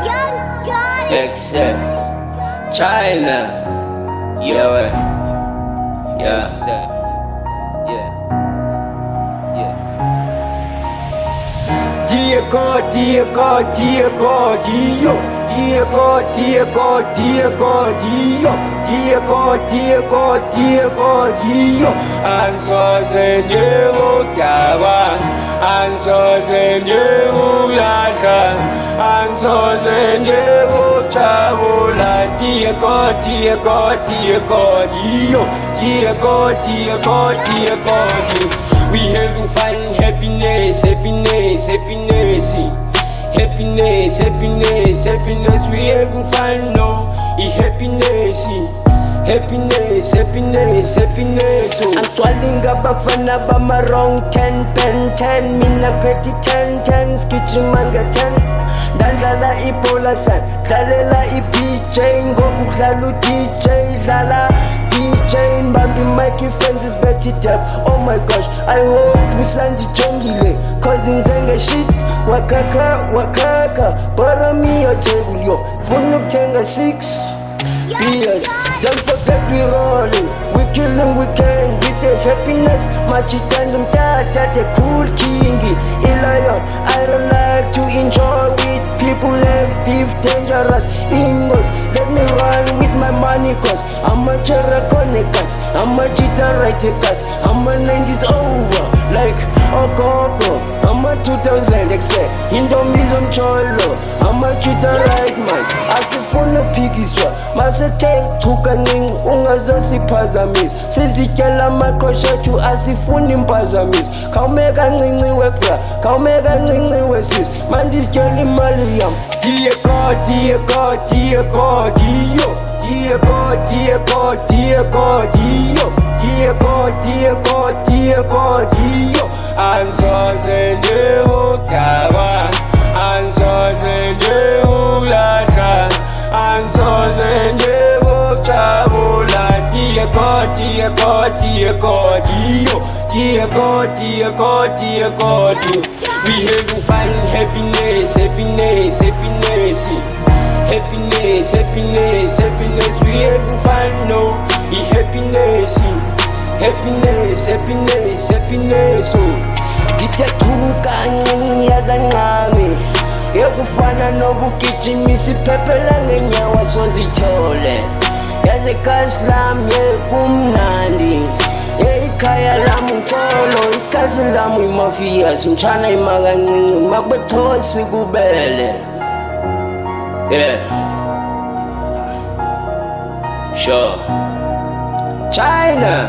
Young gun. Except China. Yeah. Dear God, dear God, dear God, yo. Dear God, dear God, dear God, yo. Dear God, dear God, dear God, yo. Ansoze ngiyudaba, ansoze ngiyulahla, ansoze ngiyujabula. Dear God, dear God, dear God, yo. Dear God, dear God, dear God, yo. We having fun, happiness, happiness, happiness. Happiness, happiness, happiness, we having fun, no. Happiness, happiness, happiness, happiness. Angithwali ngabafana bama-wrong 10 pen 10 mina phethi 10 skijima nge-10 ndadlala ibhola san dlalela i-PJ ngoku dlala u-DJ dlala DJ mbambi Mikey fences bethi dab. Oh my gosh, I hope usandijongile cause ngize nge-shit wakaka borrow me your table yo funa ukuthenga 6 beers. Don't forget we rolling, we killing weekend with the happiness. Machitandum tata the cool kingi Ilion. I don't like to enjoy with people left beef dangerous ingos. Let me run with my money cause I'm a Cherakonicus, I'm a cheetah right I'm a 90s over like Ogogo. I'm a 2000 except Indomizom Cholo. I'm a cheetah right man. Akufuna phikiswa masethe thukaningi ungazosiphazamisa sizityala amaqosha ethu asifuni impazamisa khawume kancinci webra khawume kancinci wesis mandizityala imali yam. Dear God, dear God, dear God, yo. Dear God, dear God, dear God, yo. Dear God, dear God, dear God, yo. Ansoze ngiyudaba, ansoze ngiyulahla, ansoze ngiyujabula. Dear God, dear God, dear God, yo. Dear God, dear God, dear God, yo. We having fun, happiness, happiness, happiness. Happiness, happiness, happiness, we having fun, no. Happiness, happiness, happiness, happiness. Ngithe kancinci yazancane yokufana nokugijimisa iphephela ngenyawo sozithole yaze ikhasi lami kumnandi ikhaya lami unkolo ikhasi lami imafia simtshana ima kancinci makubethosi kubele. Yeah. Sure. China.